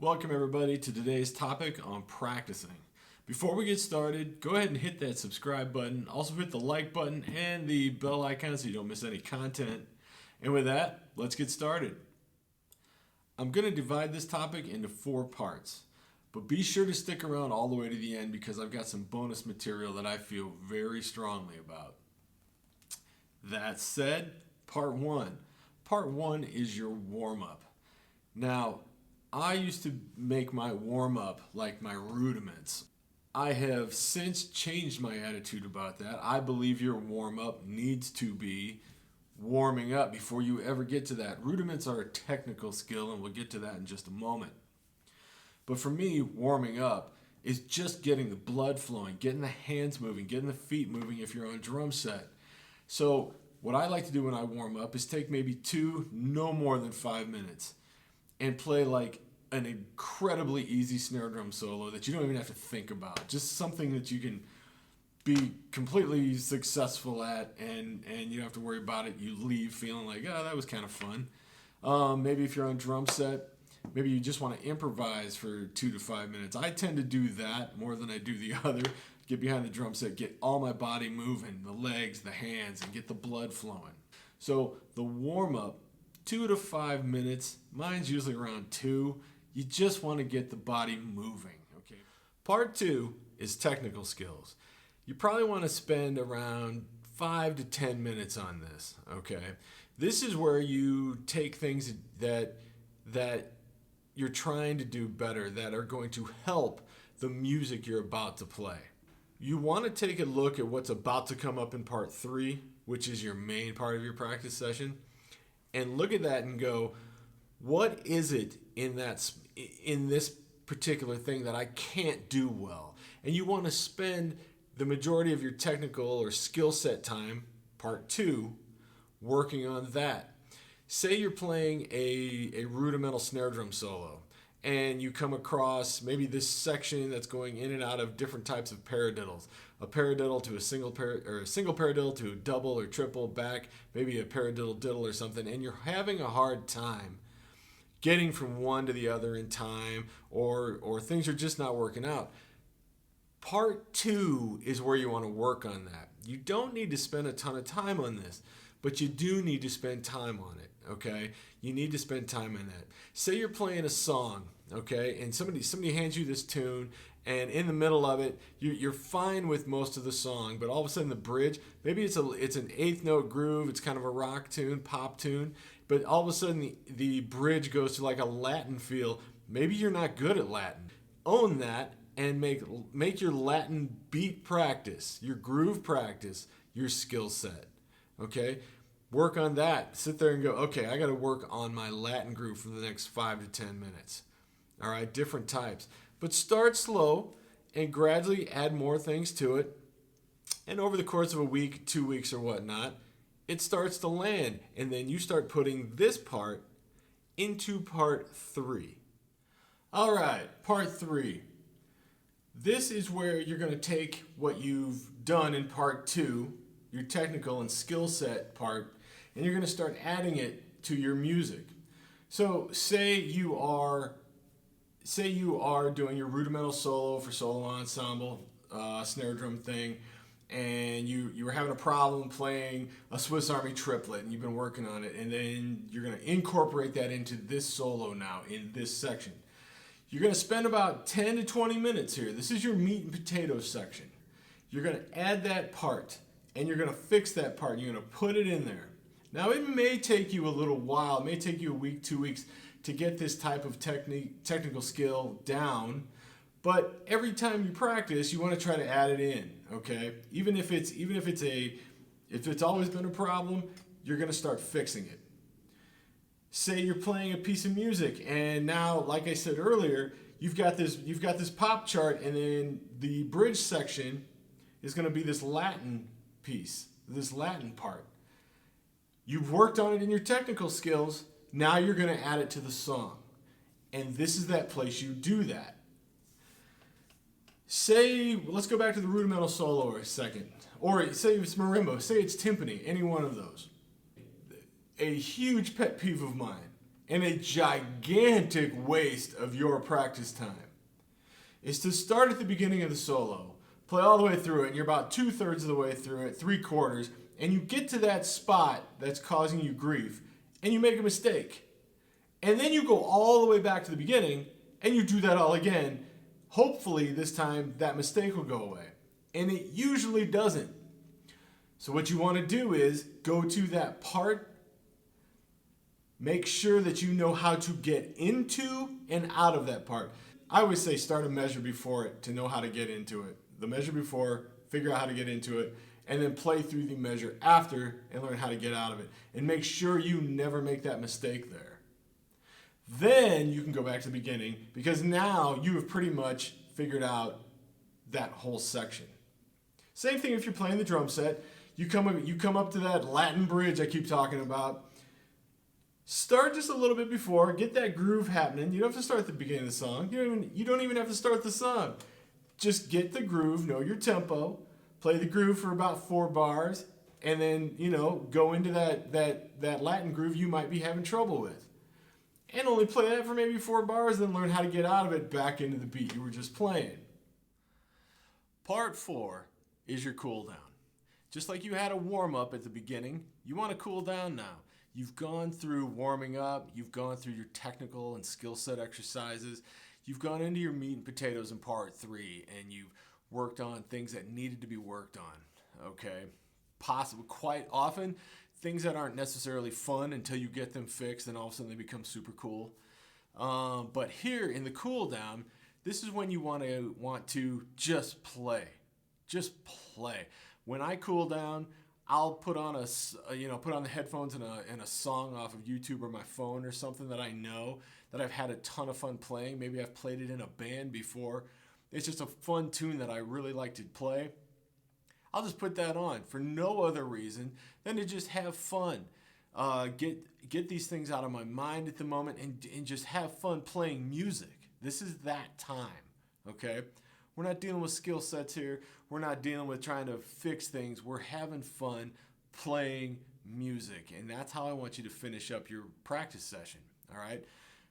Welcome everybody to today's topic on practicing. Before we get started, go ahead and hit that subscribe button. Also hit the like button and the bell icon so you don't miss any content. And with that, let's get started. I'm going to divide this topic into 4 parts, but be sure to stick around all the way to the end because I've got some bonus material that I feel very strongly about. That said, part 1. Part 1 is your warm-up. Now, I used to make my warm-up like my rudiments. I have since changed my attitude about that. I believe your warm-up needs to be warming up before you ever get to that. Rudiments are a technical skill, and we'll get to that in just a moment. But for me, warming up is just getting the blood flowing, getting the hands moving, getting the feet moving if you're on a drum set. So what I like to do when I warm up is take maybe 2, no more than 5 minutes, and play like an incredibly easy snare drum solo that you don't even have to think about. Just something that you can be completely successful at and you don't have to worry about it. You leave feeling like, oh, that was kind of fun. Maybe if you're on drum set, maybe you just want to improvise for 2 to 5 minutes. I tend to do that more than I do the other. Get behind the drum set, get all my body moving, the legs, the hands, and get the blood flowing. So the warm-up, 2 to 5 minutes. Mine's usually around 2. You just want to get the body moving. Okay. Part 2 is technical skills. You probably want to spend around 5 to 10 minutes on this. Okay. This is where you take things that you're trying to do better, that are going to help the music you're about to play. You want to take a look at what's about to come up in part 3, which is your main part of your practice session, and look at that and go, what is it in this particular thing that I can't do well? And you want to spend the majority of your technical or skill set time, part 2, working on that. Say you're playing a rudimental snare drum solo, and you come across maybe this section that's going in and out of different types of paradiddles. A paradiddle to a single paradiddle to a double or triple back, maybe a paradiddle diddle or something, and you're having a hard time getting from one to the other in time, or things are just not working out. Part 2 is where you want to work on that. You don't need to spend a ton of time on this, but you do need to spend time on it, okay? You need to spend time on that. Say you're playing a song, okay, and somebody hands you this tune, and in the middle of it, you're fine with most of the song, but all of a sudden the bridge, maybe it's an 8th note groove, it's kind of a rock tune, pop tune, but all of a sudden the bridge goes to like a Latin feel. Maybe you're not good at Latin. Own that and make your Latin beat practice, your groove practice, your skill set, okay? Work on that. Sit there and go, okay, I got to work on my Latin groove for the next 5 to 10 minutes. All right, different types. But start slow and gradually add more things to it. And over the course of a week, 2 weeks or whatnot, it starts to land. And then you start putting this part into part 3. All right, part 3. This is where you're going to take what you've done in part 2, your technical and skill set part, and you're going to start adding it to your music. So say you are doing your rudimental solo for solo ensemble, snare drum thing, and you were having a problem playing a Swiss Army triplet, and you've been working on it, and then you're going to incorporate that into this solo now in this section. You're going to spend about 10 to 20 minutes here. This is your meat and potatoes section. You're going to add that part, and you're going to fix that part, and you're going to put it in there. Now, it may take you a little while. It may take you a week, 2 weeks to get this type of technical skill down, but every time you practice, you want to try to add it in, okay? Even if it's always been a problem, you're going to start fixing it. Say you're playing a piece of music, and now, like I said earlier, you've got this pop chart, and then the bridge section is going to be this Latin piece, this Latin part. You've worked on it in your technical skills. Now you're going to add it to the song, and this is that place you do that. Let's go back to the rudimental solo a second, or say it's marimba, say it's timpani, any one of those. A huge pet peeve of mine, and a gigantic waste of your practice time is to start at the beginning of the solo, play all the way through it, and you're about 2/3 of the way through it, 3/4, and you get to that spot that's causing you grief, and you make a mistake. And then you go all the way back to the beginning, and you do that all again. Hopefully, this time, that mistake will go away. And it usually doesn't. So what you want to do is go to that part, make sure that you know how to get into and out of that part. I always say start a measure before it to know how to get into it. The measure before, figure out how to get into it, and then play through the measure after and learn how to get out of it. And make sure you never make that mistake there. Then you can go back to the beginning because now you have pretty much figured out that whole section. Same thing if you're playing the drum set. You come up to that Latin bridge I keep talking about. Start just a little bit before, get that groove happening. You don't have to start at the beginning of the song. You don't even have to start the song. Just get the groove, know your tempo, play the groove for about 4 bars, and then, go into that Latin groove you might be having trouble with. And only play that for maybe 4 bars, then learn how to get out of it back into the beat you were just playing. Part 4 is your cool down. Just like you had a warm up at the beginning, you want to cool down now. You've gone through warming up, you've gone through your technical and skill set exercises, you've gone into your meat and potatoes in part 3, and you've worked on things that needed to be worked on, okay? Possibly, quite often, things that aren't necessarily fun until you get them fixed, and all of a sudden they become super cool. But here in the cool down, this is when you want to just play. Just play. When I cool down, I'll put on the headphones and a song off of YouTube or my phone or something that I know that I've had a ton of fun playing. Maybe I've played it in a band before. It's just a fun tune that I really like to play. I'll just put that on for no other reason than to just have fun. Get these things out of my mind at the moment and just have fun playing music. This is that time, okay? We're not dealing with skill sets here. We're not dealing with trying to fix things. We're having fun playing music. And that's how I want you to finish up your practice session, all right?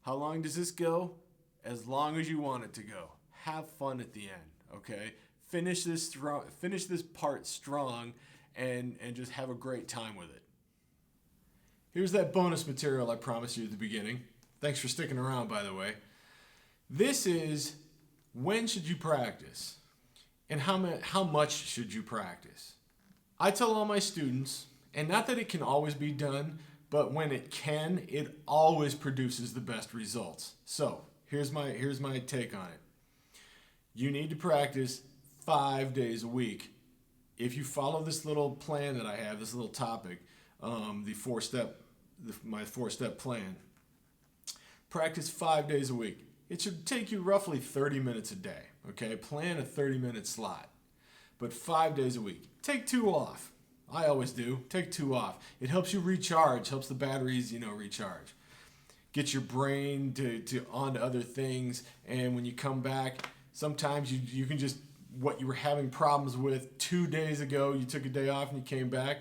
How long does this go? As long as you want it to go. Have fun at the end, okay? Finish this part strong and just have a great time with it. Here's that bonus material I promised you at the beginning. Thanks for sticking around, by the way. This is when should you practice and how much should you practice. I tell all my students, and not that it can always be done, but when it can, it always produces the best results. So here's my take on it. You need to practice 5 days a week. If you follow this little plan that I have, this little topic, my 4-step plan, practice 5 days a week. It should take you roughly 30 minutes a day, okay? Plan a 30-minute slot, but 5 days a week. Take 2 off. I always do. Take 2 off. It helps you recharge, helps the batteries, recharge. Get your brain to onto other things, and when you come back, sometimes you can just, what you were having problems with 2 days ago, you took a day off and you came back,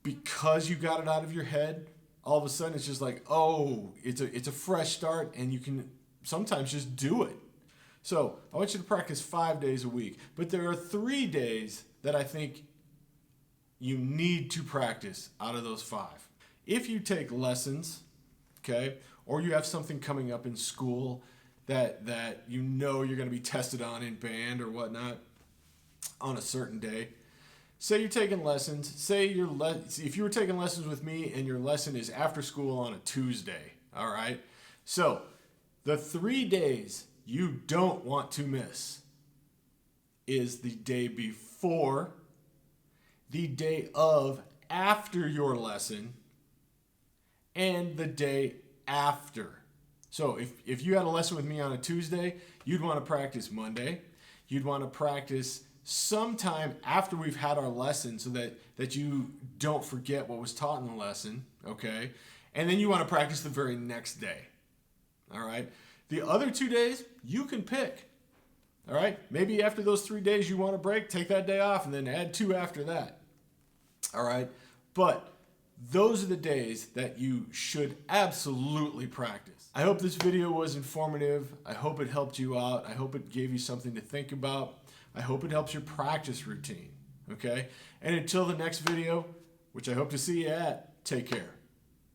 because you got it out of your head, all of a sudden it's just like, oh, it's a fresh start, and you can sometimes just do it. So I want you to practice 5 days a week, but there are 3 days that I think you need to practice out of those 5. If you take lessons, okay, or you have something coming up in school that you're going to be tested on in band or whatnot on a certain day. Say you're taking lessons. If you were taking lessons with me and your lesson is after school on a Tuesday, all right? So the 3 days you don't want to miss is the day before, the day of after your lesson, and the day after. So if you had a lesson with me on a Tuesday, you'd want to practice Monday. You'd want to practice sometime after we've had our lesson so that you don't forget what was taught in the lesson, okay? And then you want to practice the very next day, all right? The other 2 days, you can pick, all right? Maybe after those 3 days you want to break, take that day off and then add 2 after that, all right? But those are the days that you should absolutely practice. I hope this video was informative. I hope it helped you out. I hope it gave you something to think about. I hope it helps your practice routine, okay? And until the next video, which I hope to see you at, take care.